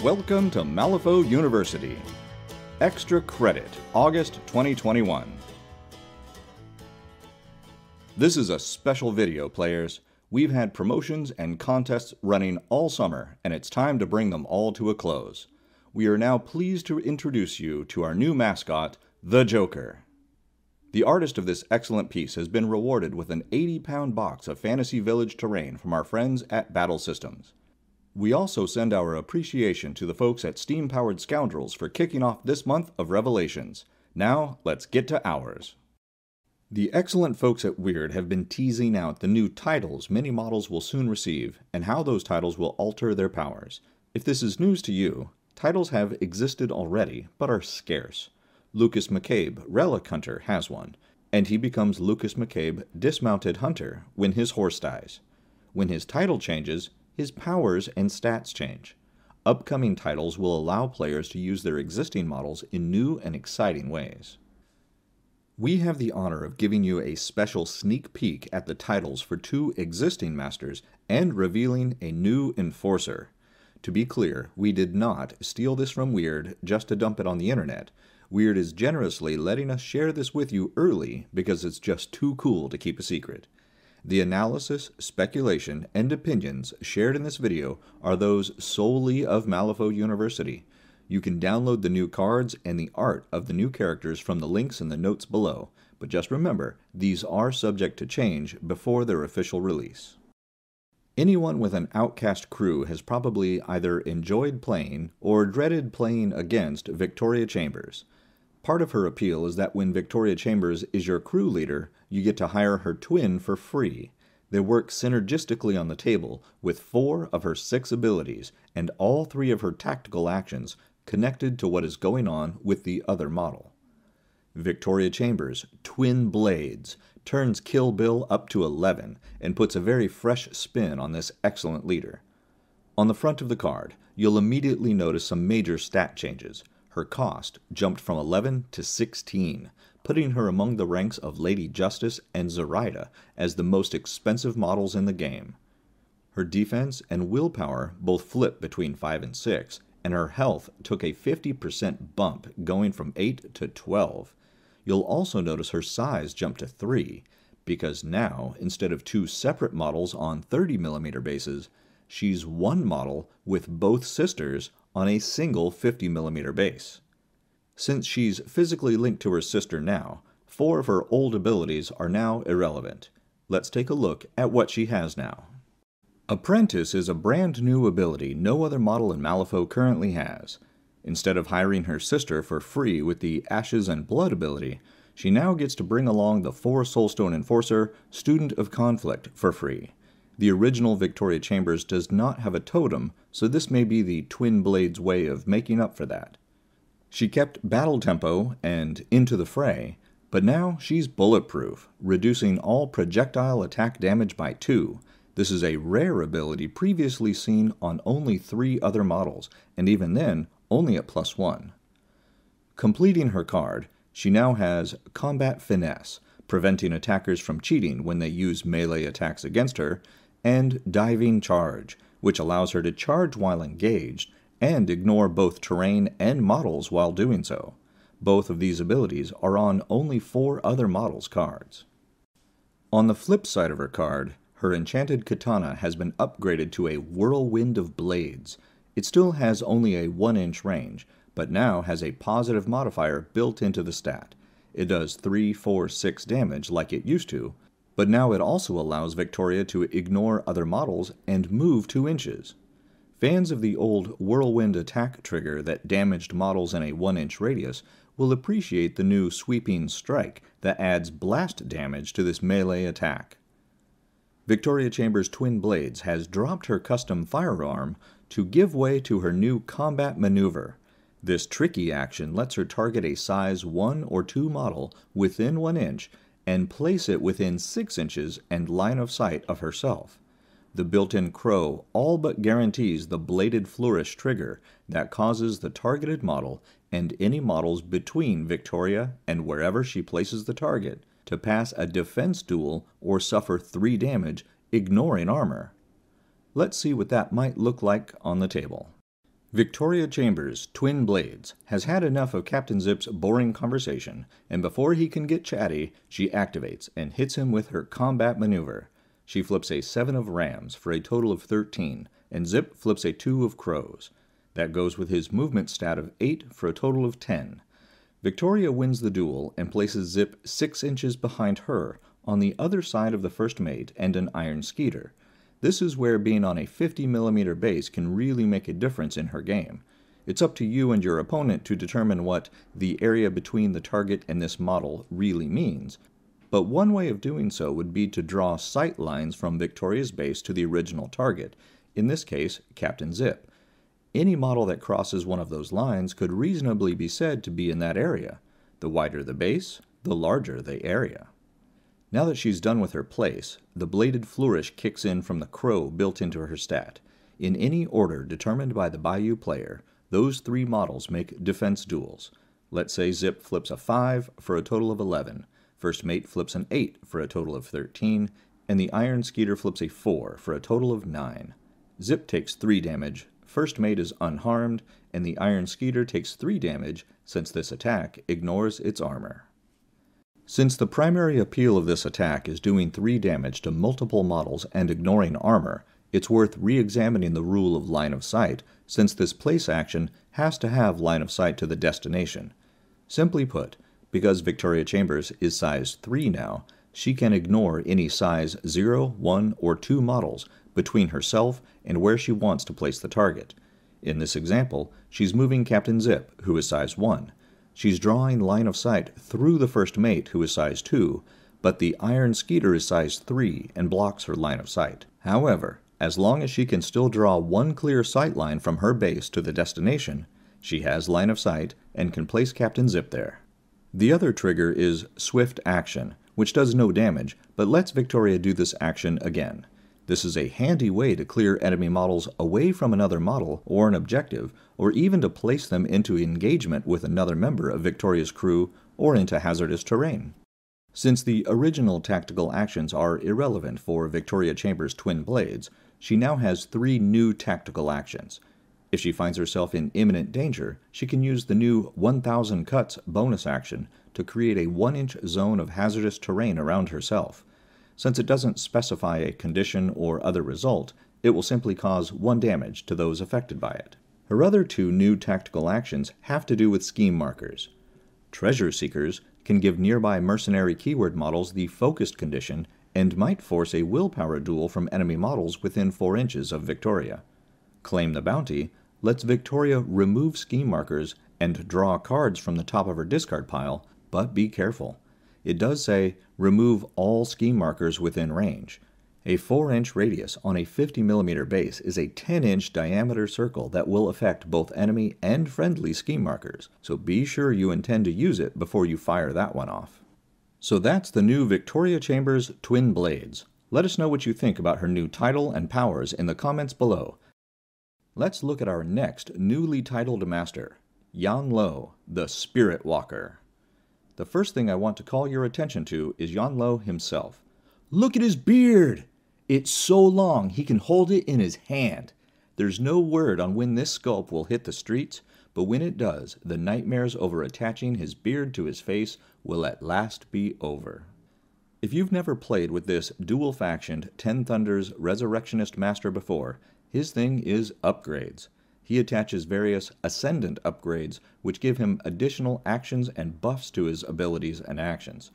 Welcome to Malifaux University. Extra Credit, August 2021. This is a special video, players. We've had promotions and contests running all summer, and it's time to bring them all to a close. We are now pleased to introduce you to our new mascot, the Joker. The artist of this excellent piece has been rewarded with an 80-pound box of Fantasy Village terrain from our friends at Battle Systems. We also send our appreciation to the folks at Steam-Powered Scoundrels for kicking off this month of Revelations. Now, let's get to ours. The excellent folks at Wyrd have been teasing out the new titles many models will soon receive, and how those titles will alter their powers. If this is news to you, titles have existed already, but are scarce. Lucas McCabe, Relic Hunter, has one, and he becomes Lucas McCabe, Dismounted Hunter, when his horse dies. When his title changes, his powers and stats change. Upcoming titles will allow players to use their existing models in new and exciting ways. We have the honor of giving you a special sneak peek at the titles for two existing masters and revealing a new enforcer. To be clear, we did not steal this from Wyrd just to dump it on the internet. Wyrd is generously letting us share this with you early because it's just too cool to keep a secret. The analysis, speculation, and opinions shared in this video are those solely of Malifaux University. You can download the new cards and the art of the new characters from the links in the notes below, but just remember, these are subject to change before their official release. Anyone with an Outcast crew has probably either enjoyed playing or dreaded playing against Viktoria Chambers. Part of her appeal is that when Viktoria Chambers is your crew leader, you get to hire her twin for free. They work synergistically on the table with 4 of her 6 abilities and all 3 of her tactical actions connected to what is going on with the other model. Viktoria Chambers, Twin Blades, turns Kill Bill up to 11 and puts a very fresh spin on this excellent leader. On the front of the card, you'll immediately notice some major stat changes. Her cost jumped from 11 to 16, putting her among the ranks of Lady Justice and Zoraida as the most expensive models in the game. Her defense and willpower both flip between 5 and 6, and her health took a 50% bump going from 8 to 12. You'll also notice her size jump to 3, because now, instead of 2 separate models on 30mm bases, she's one model with both sisters on a single 50mm base. Since she's physically linked to her sister now, 4 of her old abilities are now irrelevant. Let's take a look at what she has now. Apprentice is a brand new ability no other model in Malifaux currently has. Instead of hiring her sister for free with the Ashes and Blood ability, she now gets to bring along the 4 Soulstone Enforcer, Student of Conflict, for free. The original Viktoria Chambers does not have a totem, so this may be the Twin Blades' way of making up for that. She kept battle tempo and into the fray, but now she's bulletproof, reducing all projectile attack damage by 2. This is a rare ability previously seen on only 3 other models, and even then, only at +1. Completing her card, she now has Combat Finesse, preventing attackers from cheating when they use melee attacks against her, and Diving Charge, which allows her to charge while engaged and ignore both terrain and models while doing so. Both of these abilities are on only 4 other models' cards. On the flip side of her card, her Enchanted Katana has been upgraded to a Whirlwind of Blades. It still has only a 1-inch range, but now has a positive modifier built into the stat. It does 3, 4, 6 damage like it used to, but now it also allows Viktoria to ignore other models and move 2 inches. Fans of the old Whirlwind attack trigger that damaged models in a 1-inch radius will appreciate the new Sweeping Strike that adds blast damage to this melee attack. Viktoria Chambers' Twin Blades has dropped her custom firearm to give way to her new Combat Maneuver. This tricky action lets her target a size 1 or 2 model within 1 inch and place it within 6 inches and line of sight of herself. The built-in crow all but guarantees the Bladed Flourish trigger that causes the targeted model and any models between Viktoria and wherever she places the target to pass a defense duel or suffer 3 damage, ignoring armor. Let's see what that might look like on the table. Viktoria Chambers, Twin Blades, has had enough of Captain Zip's boring conversation, and before he can get chatty, she activates and hits him with her combat maneuver. She flips a 7 of rams for a total of 13, and Zip flips a 2 of crows. That goes with his movement stat of 8 for a total of 10. Viktoria wins the duel and places Zip 6 inches behind her, on the other side of the first mate and an iron skeeter. This is where being on a 50mm base can really make a difference in her game. It's up to you and your opponent to determine what the area between the target and this model really means, but one way of doing so would be to draw sight lines from Viktoria's base to the original target, in this case, Captain Zip. Any model that crosses one of those lines could reasonably be said to be in that area. The wider the base, the larger the area. Now that she's done with her place, the bladed flourish kicks in from the crow built into her stat. In any order determined by the Bayou player, those 3 models make defense duels. Let's say Zip flips a 5 for a total of 11, first mate flips an 8 for a total of 13, and the iron skeeter flips a 4 for a total of 9. Zip takes 3 damage, first mate is unharmed, and the iron skeeter takes 3 damage since this attack ignores its armor. Since the primary appeal of this attack is doing 3 damage to multiple models and ignoring armor, it's worth re-examining the rule of line of sight, since this place action has to have line of sight to the destination. Simply put, because Viktoria Chambers is size 3 now, she can ignore any size 0, 1, or 2 models between herself and where she wants to place the target. In this example, she's moving Captain Zip, who is size 1. She's drawing line of sight through the first mate, who is size 2, but the iron skeeter is size 3 and blocks her line of sight. However, as long as she can still draw one clear sight line from her base to the destination, she has line of sight and can place Captain Zip there. The other trigger is Swift Action, which does no damage, but lets Viktoria do this action again. This is a handy way to clear enemy models away from another model or an objective, or even to place them into engagement with another member of Viktoria's crew or into hazardous terrain. Since the original tactical actions are irrelevant for Viktoria Chambers' Twin Blades, she now has 3 new tactical actions. If she finds herself in imminent danger, she can use the new 1000 Cuts bonus action to create a 1-inch zone of hazardous terrain around herself. Since it doesn't specify a condition or other result, it will simply cause 1 damage to those affected by it. Her other 2 new tactical actions have to do with scheme markers. Treasure Seekers can give nearby mercenary keyword models the focused condition and might force a willpower duel from enemy models within 4 inches of Viktoria. Claim the Bounty lets Viktoria remove scheme markers and draw cards from the top of her discard pile, but be careful. It does say, remove all scheme markers within range. A 4-inch radius on a 50mm base is a 10-inch diameter circle that will affect both enemy and friendly scheme markers, so be sure you intend to use it before you fire that one off. So that's the new Viktoria Chambers Twin Blades. Let us know what you think about her new title and powers in the comments below. Let's look at our next newly titled master, Yan Lo, the Spirit Walker. The first thing I want to call your attention to is Yan Lo himself. Look at his beard! It's so long he can hold it in his hand. There's no word on when this sculpt will hit the streets, but when it does, the nightmares over attaching his beard to his face will at last be over. If you've never played with this dual-factioned Ten Thunders Resurrectionist Master before, his thing is upgrades. He attaches various Ascendant upgrades, which give him additional actions and buffs to his abilities and actions.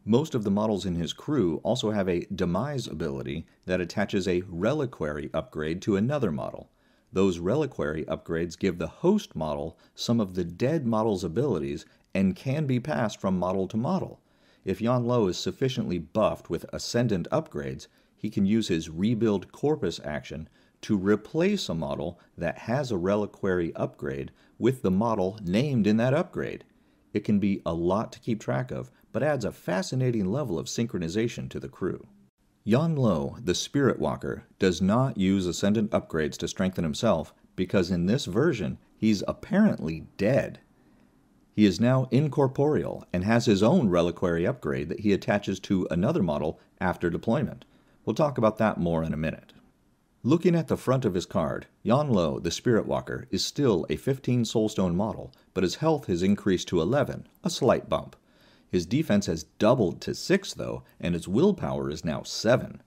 Most of the models in his crew also have a Demise ability that attaches a Reliquary upgrade to another model. Those Reliquary upgrades give the host model some of the dead model's abilities and can be passed from model to model. If Yan Lo is sufficiently buffed with Ascendant upgrades, he can use his Rebuild Corpus action to replace a model that has a Reliquary upgrade with the model named in that upgrade. It can be a lot to keep track of, but adds a fascinating level of synchronization to the crew. Yan Lo, the Spirit Walker, does not use Ascendant upgrades to strengthen himself because in this version, he's apparently dead. He is now incorporeal and has his own Reliquary upgrade that he attaches to another model after deployment. We'll talk about that more in a minute. Looking at the front of his card, Yanlo, the Spirit Walker, is still a 15 Soulstone model, but his health has increased to 11, a slight bump. His defense has doubled to 6 though, and his willpower is now 7.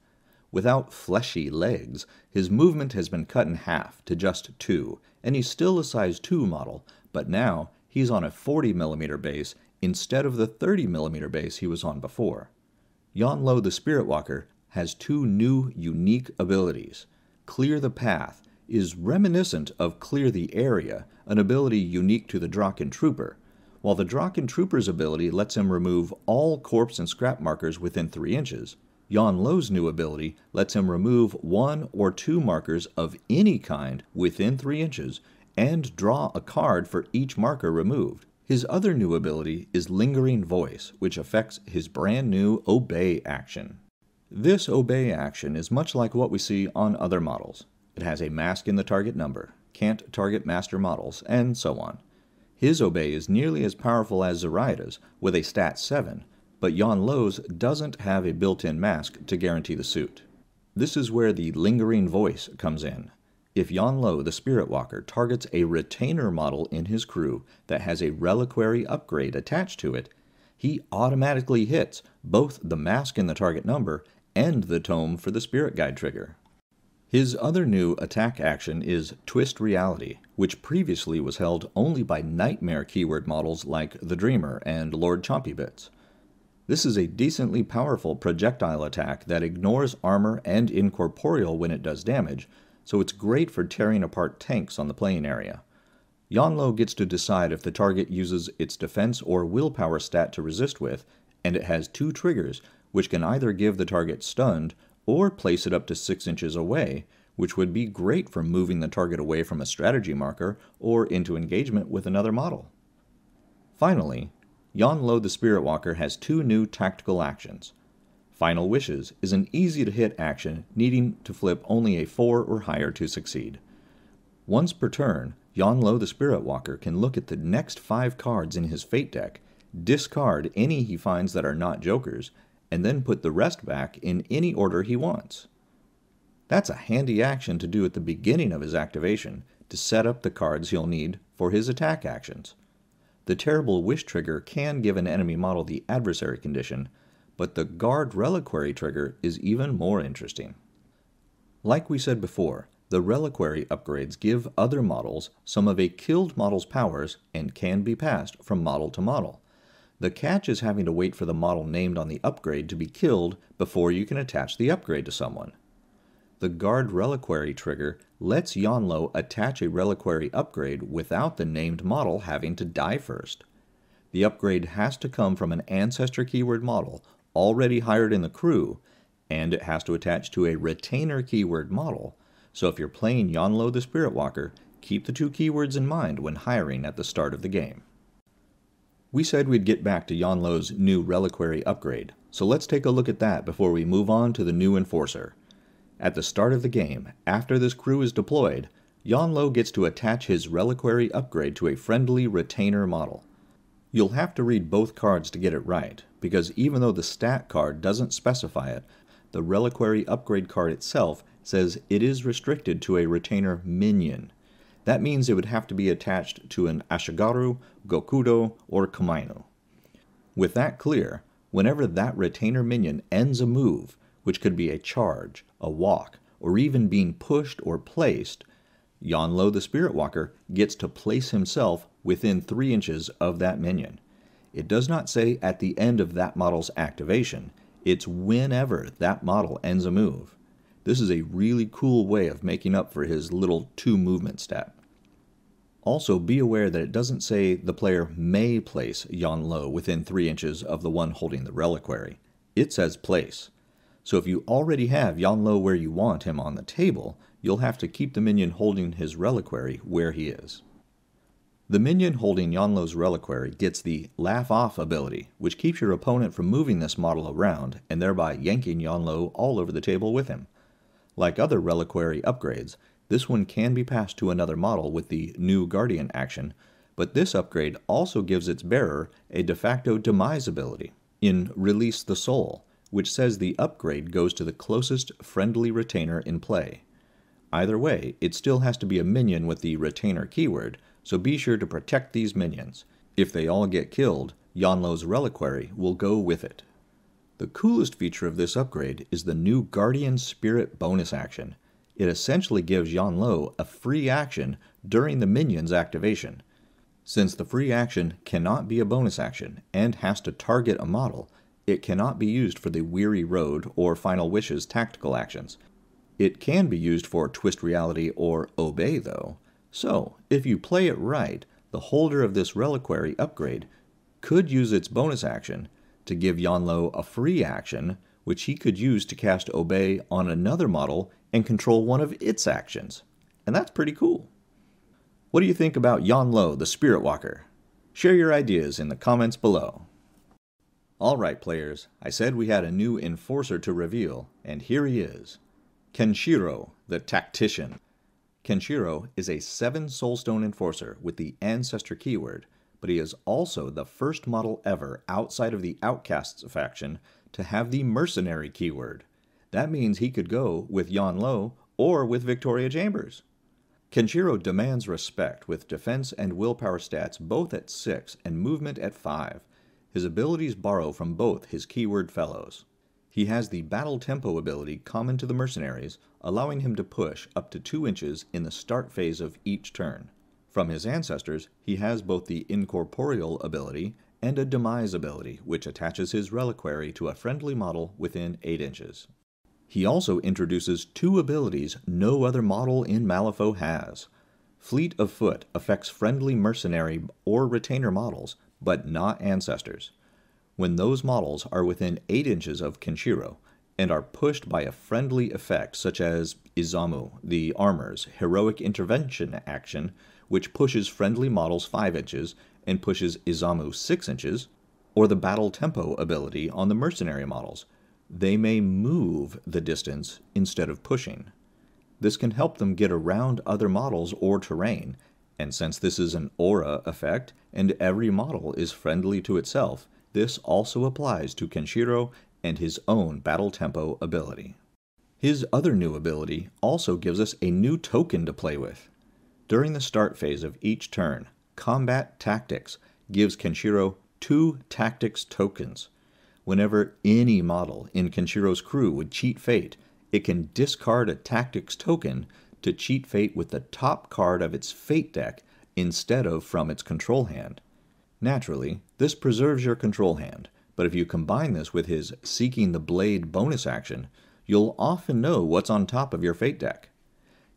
Without fleshy legs, his movement has been cut in half to just 2, and he's still a size 2 model, but now he's on a 40mm base instead of the 30mm base he was on before. Yanlo, the Spirit Walker, has 2 new unique abilities. Clear the Path is reminiscent of Clear the Area, an ability unique to the Draken Trooper, while the Draken Trooper's ability lets him remove all corpse and scrap markers within 3 inches. Yanlo's new ability lets him remove 1 or 2 markers of any kind within 3 inches and draw a card for each marker removed. His other new ability is Lingering Voice, which affects his brand new Obey action. This Obey action is much like what we see on other models. It has a mask in the target number, can't target master models, and so on. His Obey is nearly as powerful as Zoraida's, with a stat 7, but Yanlo's doesn't have a built-in mask to guarantee the suit. This is where the Lingering Voice comes in. If Yanlo, the Spirit Walker, targets a retainer model in his crew that has a Reliquary upgrade attached to it, he automatically hits both the mask in the target number and the tome for the Spirit Guide trigger. His other new attack action is Twist Reality, which previously was held only by Nightmare keyword models like the Dreamer and Lord Chompybits. This is a decently powerful projectile attack that ignores armor and incorporeal when it does damage, so it's great for tearing apart tanks on the playing area. Yanlo gets to decide if the target uses its defense or willpower stat to resist with, and it has 2 triggers, which can either give the target stunned or place it up to 6 inches away, which would be great for moving the target away from a strategy marker or into engagement with another model. Finally, Yanlo the Spirit Walker has 2 new tactical actions. Final Wishes is an easy-to-hit action needing to flip only a 4 or higher to succeed. Once per turn, Yanlo the Spirit Walker can look at the next 5 cards in his Fate deck, discard any he finds that are not jokers, and then put the rest back in any order he wants. That's a handy action to do at the beginning of his activation to set up the cards he'll need for his attack actions. The Terrible Wish trigger can give an enemy model the adversary condition, but the Guard Reliquary trigger is even more interesting. Like we said before, the Reliquary upgrades give other models some of a killed model's powers and can be passed from model to model. The catch is having to wait for the model named on the upgrade to be killed before you can attach the upgrade to someone. The Guard Reliquary trigger lets Yanlo attach a Reliquary upgrade without the named model having to die first. The upgrade has to come from an Ancestor keyword model already hired in the crew, and it has to attach to a Retainer keyword model, so if you're playing Yanlo the Spirit Walker, keep the 2 keywords in mind when hiring at the start of the game. We said we'd get back to Yanlo's new Reliquary upgrade, so let's take a look at that before we move on to the new Enforcer. At the start of the game, after this crew is deployed, Yanlo gets to attach his Reliquary upgrade to a friendly Retainer model. You'll have to read both cards to get it right, because even though the stat card doesn't specify it, the Reliquary upgrade card itself says it is restricted to a Retainer minion. That means it would have to be attached to an Ashigaru, Gokudo, or Kamainu. With that clear, whenever that Retainer minion ends a move, which could be a charge, a walk, or even being pushed or placed, Yanlo the Spirit Walker gets to place himself within 3 inches of that minion. It does not say at the end of that model's activation, it's whenever that model ends a move. This is a really cool way of making up for his little 2 movement stat. Also, be aware that it doesn't say the player may place Yanlo within 3 inches of the one holding the Reliquary. It says place. So if you already have Yanlo where you want him on the table, you'll have to keep the minion holding his Reliquary where he is. The minion holding Yanlo's Reliquary gets the Laugh Off ability, which keeps your opponent from moving this model around and thereby yanking Yanlo all over the table with him. Like other Reliquary upgrades, this one can be passed to another model with the new Guardian action, but this upgrade also gives its bearer a de facto demise ability in Release the Soul, which says the upgrade goes to the closest friendly retainer in play. Either way, it still has to be a minion with the retainer keyword, so be sure to protect these minions. If they all get killed, Yanlo's Reliquary will go with it. The coolest feature of this upgrade is the new Guardian Spirit bonus action. It essentially gives Yanlo a free action during the minion's activation. Since the free action cannot be a bonus action and has to target a model, it cannot be used for the Weary Road or Final Wishes tactical actions. It can be used for Twist Reality or Obey though, so if you play it right, the holder of this Reliquary upgrade could use its bonus action to give Yanlo a free action, which he could use to cast Obey on another model and control one of its actions. And that's pretty cool. What do you think about Yanlo, the Spirit Walker? Share your ideas in the comments below. Alright players, I said we had a new enforcer to reveal, and here he is. Kenshiro, the Tactician. Kenshiro is a 7 Soulstone Enforcer with the Ancestor keyword, but he is also the first model ever outside of the Outcasts faction to have the Mercenary keyword. That means he could go with Yanlo or with Viktoria Chambers. Kenshiro demands respect with defense and willpower stats both at 6 and movement at 5. His abilities borrow from both his keyword fellows. He has the Battle Tempo ability common to the Mercenaries, allowing him to push up to 2 inches in the start phase of each turn. From his ancestors, he has both the Incorporeal ability and a Demise ability, which attaches his Reliquary to a friendly model within 8 inches. He also introduces 2 abilities no other model in Malifaux has. Fleet of Foot affects friendly mercenary or retainer models, but not ancestors. When those models are within 8 inches of Kenshiro and are pushed by a friendly effect such as Izamu, the Armor's Heroic Intervention action, which pushes friendly models 5 inches and pushes Izamu 6 inches, or the Battle Tempo ability on the mercenary models, they may move the distance instead of pushing. This can help them get around other models or terrain, and since this is an aura effect and every model is friendly to itself, this also applies to Kenshiro and his own Battle Tempo ability. His other new ability also gives us a new token to play with. During the start phase of each turn, Combat Tactics gives Kenshiro 2 Tactics tokens. Whenever any model in Kenshiro's crew would cheat fate, it can discard a Tactics token to cheat fate with the top card of its fate deck instead of from its control hand. Naturally, this preserves your control hand, but if you combine this with his Seeking the Blade bonus action, you'll often know what's on top of your fate deck.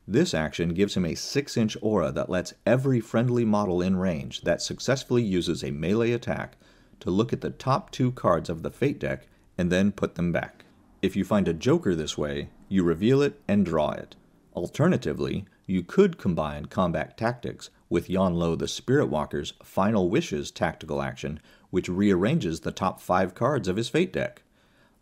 This action gives him a 6-inch aura that lets every friendly model in range that successfully uses a melee attack to look at the top 2 cards of the fate deck and then put them back. If you find a joker this way, you reveal it and draw it. Alternatively, you could combine Combat Tactics with Yanlo the Spirit Walker's Final Wishes tactical action, which rearranges the top 5 cards of his fate deck.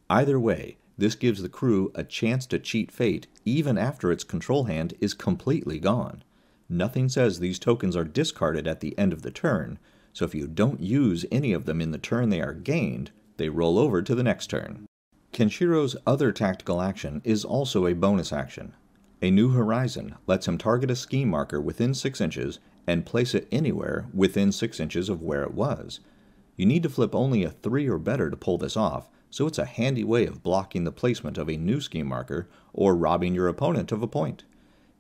Either way, this gives the crew a chance to cheat fate even after its control hand is completely gone. Nothing says these tokens are discarded at the end of the turn, so if you don't use any of them in the turn they are gained, they roll over to the next turn. Kenshiro's other tactical action is also a bonus action. A New Horizon lets him target a scheme marker within 6 inches and place it anywhere within 6 inches of where it was. You need to flip only a 3 or better to pull this off, so it's a handy way of blocking the placement of a new scheme marker or robbing your opponent of a point.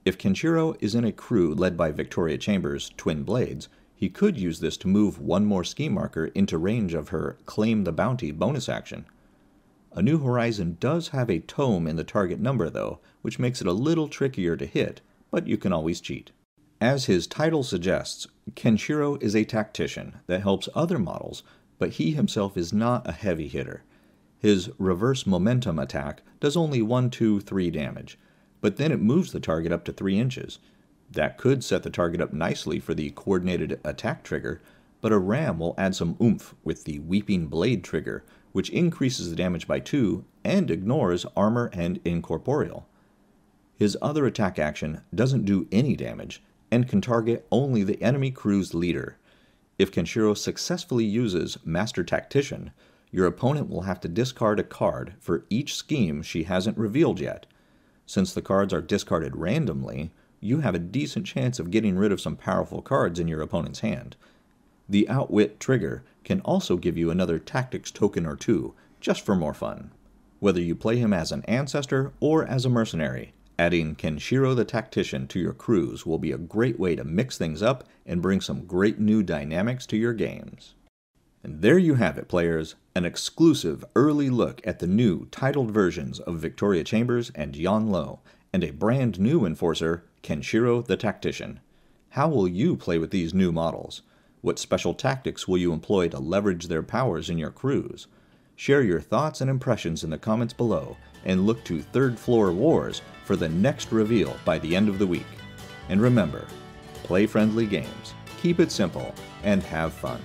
If Kenshiro is in a crew led by Viktoria Chambers' Twin Blades, he could use this to move 1 more scheme marker into range of her Claim the Bounty bonus action. A New Horizon does have a tome in the target number though, which makes it a little trickier to hit, but you can always cheat. As his title suggests, Kenshiro is a tactician that helps other models, but he himself is not a heavy hitter. His reverse momentum attack does only 1, 2, 3 damage, but then it moves the target up to 3 inches. That could set the target up nicely for the coordinated attack trigger, but a ram will add some oomph with the Weeping Blade trigger, which increases the damage by 2 and ignores armor and incorporeal. His other attack action doesn't do any damage and can target only the enemy crew's leader. If Kenshiro successfully uses Master Tactician, your opponent will have to discard a card for each scheme she hasn't revealed yet. Since the cards are discarded randomly, you have a decent chance of getting rid of some powerful cards in your opponent's hand. The Outwit trigger can also give you another tactics token or two, just for more fun. Whether you play him as an ancestor or as a mercenary, adding Kenshiro the Tactician to your crews will be a great way to mix things up and bring some great new dynamics to your games. And there you have it, players, an exclusive early look at the new titled versions of Viktoria Chambers and Yan Lo, and a brand new enforcer, Kenshiro the Tactician. How will you play with these new models? What special tactics will you employ to leverage their powers in your crews? Share your thoughts and impressions in the comments below, and look to Third Floor Wars for the next reveal by the end of the week. And remember, play friendly games, keep it simple, and have fun.